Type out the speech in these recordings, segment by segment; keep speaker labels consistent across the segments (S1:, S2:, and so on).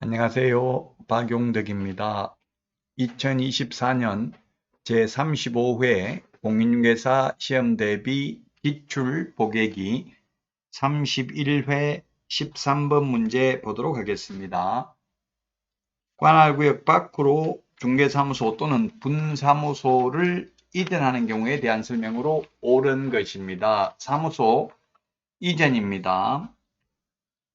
S1: 안녕하세요. 박용덕입니다. 2024년 제35회 공인중개사 시험 대비 기출 보객이 31회 13번 문제 보도록 하겠습니다. 관할구역 밖으로 중개사무소 또는 분사무소를 이전하는 경우에 대한 설명으로 옳은 것입니다. 사무소 이전입니다.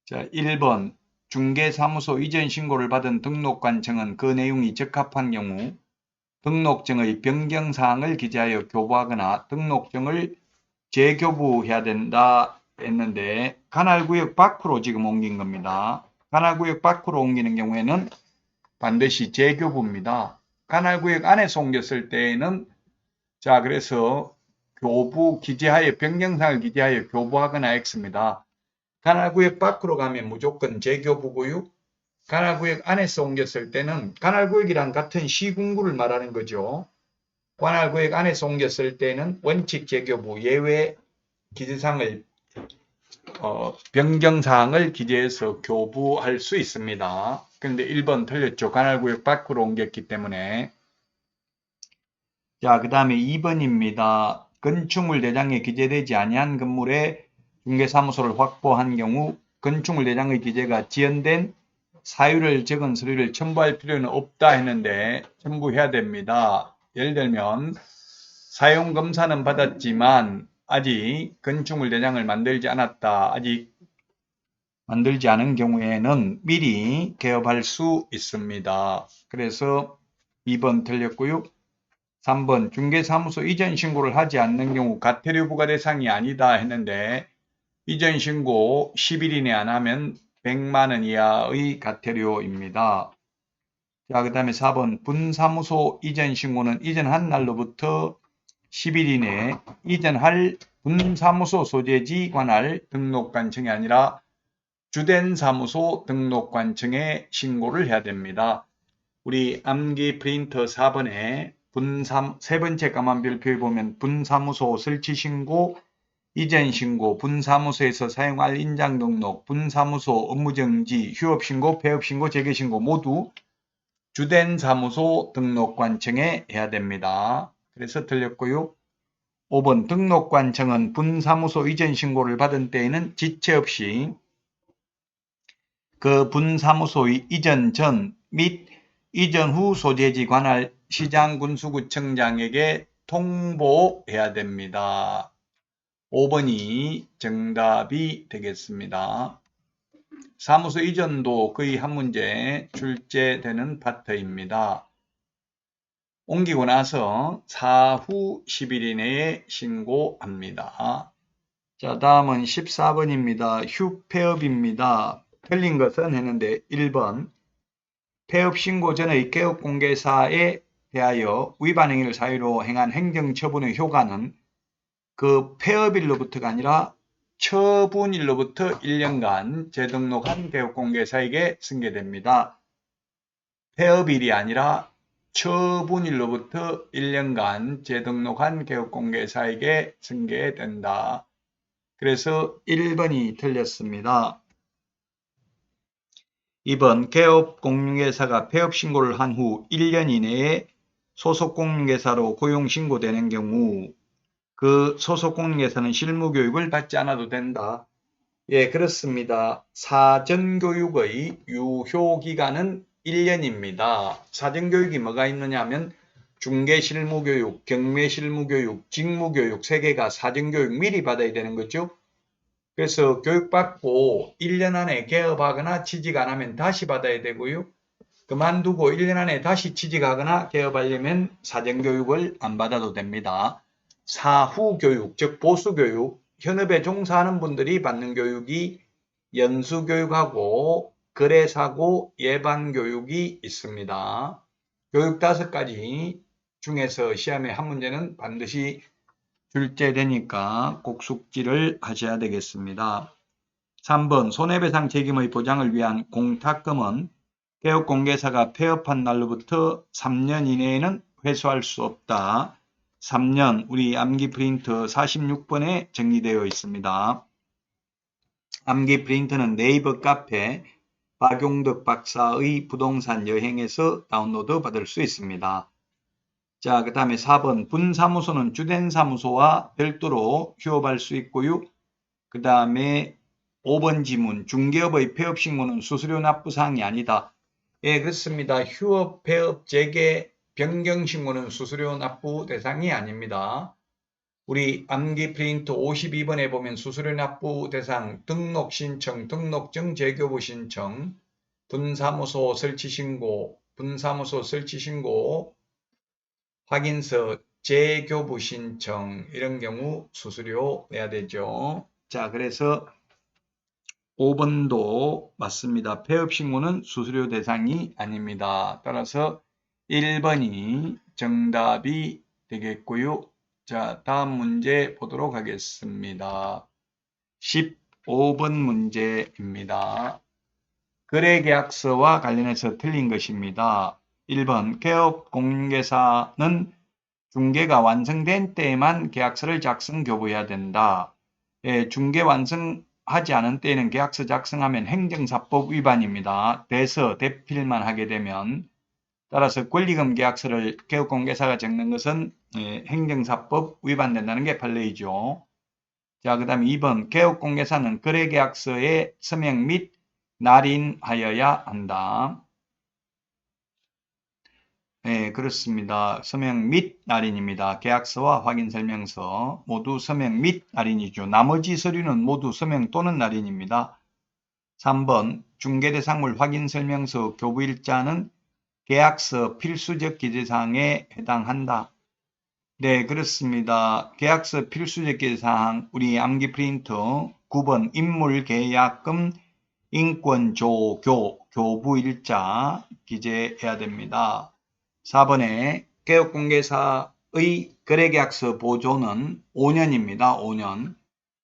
S1: 자, 1번 중개사무소 이전 신고를 받은 등록관청은 그 내용이 적합한 경우 등록증의 변경사항을 기재하여 교부하거나 등록증을 재교부해야 된다 했는데 관할구역 밖으로 지금 옮긴 겁니다. 관할구역 밖으로 옮기는 경우에는 반드시 재교부입니다. 관할구역 안에서 옮겼을 때에는 자 그래서 교부 기재하여 변경사항을 기재하여 교부하거나 X입니다. 관할구역 밖으로 가면 무조건 재교부고요. 관할구역 안에서 옮겼을 때는 관할구역이랑 같은 시군구를 말하는 거죠. 관할구역 안에서 옮겼을 때는 원칙 재교부 예외 기재사항을 변경사항을 기재해서 교부할 수 있습니다. 그런데 1번 틀렸죠. 관할구역 밖으로 옮겼기 때문에. 자, 그 다음에 2번입니다. 건축물 대장에 기재되지 아니한 건물에 중개사무소를 확보한 경우 건축물 대장의 기재가 지연된 사유를 적은 서류를 첨부할 필요는 없다 했는데 첨부해야 됩니다. 예를 들면 사용검사는 받았지만 아직 건축물 대장을 만들지 않았다. 아직 만들지 않은 경우에는 미리 개업할 수 있습니다. 그래서 2번 틀렸고요. 3번 중개사무소 이전 신고를 하지 않는 경우 과태료 부과 대상이 아니다 했는데 이전 신고 10일 이내 안 하면 100만 원 이하의 과태료입니다. 자, 그 다음에 4번 분사무소 이전 신고는 이전한 날로부터 10일 이내에 이전할 분사무소 소재지 관할 등록관청이 아니라 주된 사무소 등록관청에 신고를 해야 됩니다. 우리 암기 프린터 4번에 세 번째 까만 별표에 보면 분사무소 설치 신고, 이전 신고, 분사무소에서 사용할 인장 등록, 분사무소 업무 정지, 휴업 신고, 폐업 신고, 재개 신고 모두 주된 사무소 등록관청에 해야 됩니다. 그래서 틀렸고요. 5번 등록관청은 분사무소 이전 신고를 받은 때에는 지체 없이 그 분사무소의 이전 전 및 이전 후 소재지 관할 시장군수구청장에게 통보해야 됩니다. 5번이 정답이 되겠습니다. 사무소 이전도 거의 한 문제 출제되는 파트입니다. 옮기고 나서 사후 10일 이내에 신고합니다. 자, 다음은 14번입니다. 휴폐업입니다. 틀린 것은 했는데 1번 폐업 신고 전의 개업공개사에 대하여 위반 행위를 사유로 행한 행정처분의 효과는 그 폐업일로부터가 아니라 처분일로부터 1년간 재등록한 개업공개사에게 승계됩니다. 폐업일이 아니라 처분일로부터 1년간 재등록한 개업공개사에게 승계된다. 그래서 1번이 틀렸습니다. 2번 개업공인중개사가 폐업신고를 한 후 1년 이내에 소속공인중개사로 고용신고되는 경우 그 소속공인중개사는 실무교육을 받지 않아도 된다. 예, 그렇습니다. 사전교육의 유효기간은 1년입니다. 사전교육이 뭐가 있느냐 하면 중개실무교육, 경매실무교육, 직무교육 3개가 사전교육 미리 받아야 되는 거죠. 그래서 교육받고 1년 안에 개업하거나 취직 안 하면 다시 받아야 되고요. 그만두고 1년 안에 다시 취직하거나 개업하려면 사전교육을 안 받아도 됩니다. 사후교육, 즉 보수교육, 현업에 종사하는 분들이 받는 교육이 연수교육하고 거래사고 예반교육이 있습니다. 교육 5가지 중에서 시험에 한 문제는 반드시 출제되니까 꼭 숙지를 하셔야 되겠습니다. 3번 손해배상 책임의 보장을 위한 공탁금은 개업공개사가 폐업한 날로부터 3년 이내에는 회수할 수 없다. 3년 우리 암기 프린트 46번에 정리되어 있습니다. 암기 프린트는 네이버 카페 박용덕 박사의 부동산 여행에서 다운로드 받을 수 있습니다. 자, 그 다음에 4번 분사무소는 주된 사무소와 별도로 휴업할 수 있고요. 그 다음에 5번 지문 중개업의 폐업신고는 수수료 납부 사항이 아니다. 예, 그렇습니다. 휴업, 폐업, 재개, 변경신고는 수수료 납부 대상이 아닙니다. 우리 암기 프린트 52번에 보면 수수료 납부 대상 등록 신청, 등록증 재교부 신청, 분사무소 설치 신고, 분사무소 설치 신고, 확인서 재교부 신청 이런 경우 수수료 내야 되죠. 자, 그래서 5번도 맞습니다. 폐업신고는 수수료 대상이 아닙니다. 따라서 1번이 정답이 되겠고요. 자, 다음 문제 보도록 하겠습니다. 15번 문제입니다. 거래계약서와 관련해서 틀린 것입니다. 1번 개업공개사는 중개가 완성된 때에만 계약서를 작성 교부해야 된다. 예, 중개 완성하지 않은 때에는 계약서 작성하면 행정사법 위반입니다. 대필만 하게 되면. 따라서 권리금 계약서를 개업공개사가 적는 것은 행정사법 위반된다는 게 판례이죠. 자, 그 다음에 2번 개업공개사는 거래계약서에 서명 및 날인하여야 한다. 네, 그렇습니다. 서명 및 날인입니다. 계약서와 확인설명서 모두 서명 및 날인이죠. 나머지 서류는 모두 서명 또는 날인입니다. 3번 중개대상물 확인설명서 교부일자는 계약서 필수적 기재사항에 해당한다. 네, 그렇습니다. 계약서 필수적 기재사항 우리 암기 프린터 9번 인물계약금 인권조교 교부일자 기재해야 됩니다. 4번에 개업공개사의 거래계약서 보존은 5년입니다. 5년.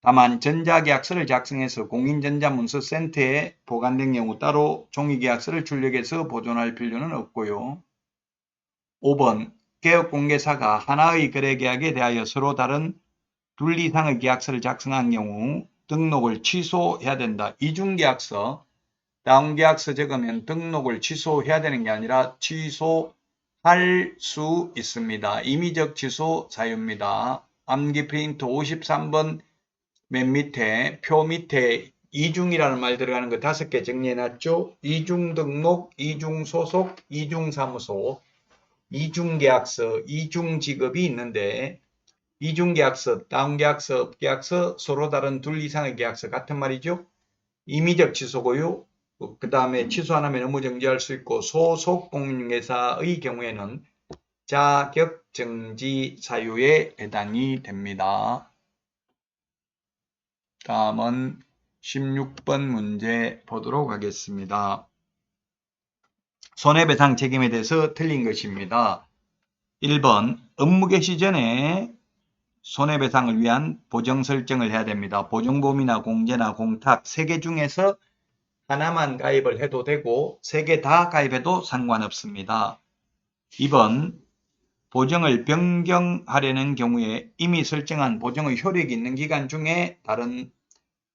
S1: 다만 전자계약서를 작성해서 공인전자문서센터에 보관된 경우 따로 종이계약서를 출력해서 보존할 필요는 없고요. 5번 개업공개사가 하나의 거래계약에 대하여 서로 다른 둘 이상의 계약서를 작성한 경우 등록을 취소해야 된다. 이중계약서, 다운계약서 적으면 등록을 취소해야 되는 게 아니라 취소할 수 있습니다. 임의적 취소 사유입니다. 암기 프린트 53번 맨 밑에 표 밑에 이중이라는 말 들어가는 거 5개 정리해놨죠. 이중등록, 이중소속, 이중사무소, 이중계약서, 이중지급이 있는데 이중계약서, 다운계약서, 업계약서, 서로 다른 둘 이상의 계약서 같은 말이죠. 임의적 취소고요. 그 다음에 취소 안 하면 업무 정지할 수 있고 소속 공인중개사의 경우에는 자격정지 사유에 해당이 됩니다. 다음은 16번 문제 보도록 하겠습니다. 손해배상 책임에 대해서 틀린 것입니다. 1번 업무 개시 전에 손해배상을 위한 보정 설정을 해야 됩니다. 보정보험이나 공제나 공탁 3개 중에서 하나만 가입을 해도 되고 3개 다 가입해도 상관없습니다. 2번 보정을 변경하려는 경우에 이미 설정한 보정의 효력이 있는 기간 중에 다른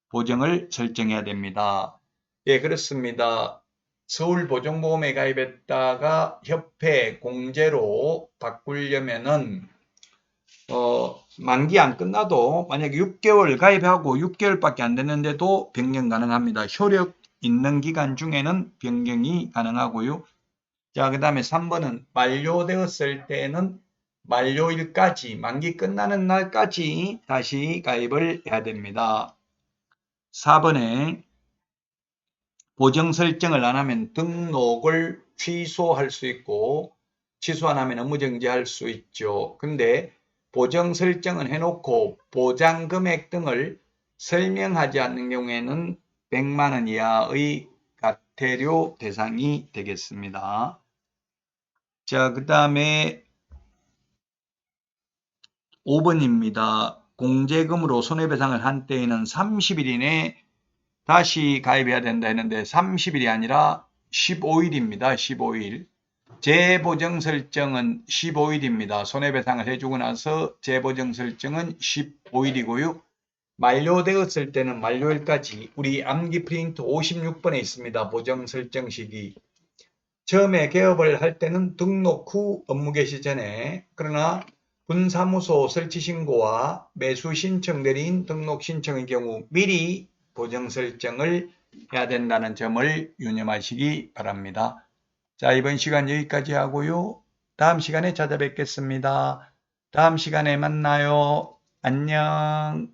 S1: 보정을 설정해야 됩니다. 예, 그렇습니다. 서울보정보험에 가입했다가 협회 공제로 바꾸려면은 만기 안 끝나도 만약에 6개월 가입하고 6개월밖에 안 됐는데도 변경 가능합니다. 효력 있는 기간 중에는 변경이 가능하고요. 자, 그 다음에 3번은 만료되었을 때는 만료일까지, 만기 끝나는 날까지 다시 가입을 해야 됩니다. 4번에 보정 설정을 안 하면 등록을 취소할 수 있고 취소 안 하면 업무 정지할 수 있죠. 근데 보정 설정은 해놓고 보장 금액 등을 설명하지 않는 경우에는 100만 원 이하의 과태료 대상이 되겠습니다. 자, 그 다음에 5번입니다. 공제금으로 손해배상을 한 때에는 30일 이내에 다시 가입해야 된다 했는데 30일이 아니라 15일입니다. 15일. 재보정 설정은 15일입니다. 손해배상을 해주고 나서 재보정 설정은 15일이고요. 만료되었을 때는 만료일까지 우리 암기 프린트 56번에 있습니다. 보정 설정 시기. 처음에 개업을 할 때는 등록 후 업무 개시 전에, 그러나 분사무소 설치 신고와 매수 신청 내린 등록 신청의 경우 미리 보정 설정을 해야 된다는 점을 유념하시기 바랍니다. 자, 이번 시간 여기까지 하고요. 다음 시간에 찾아뵙겠습니다. 다음 시간에 만나요. 안녕.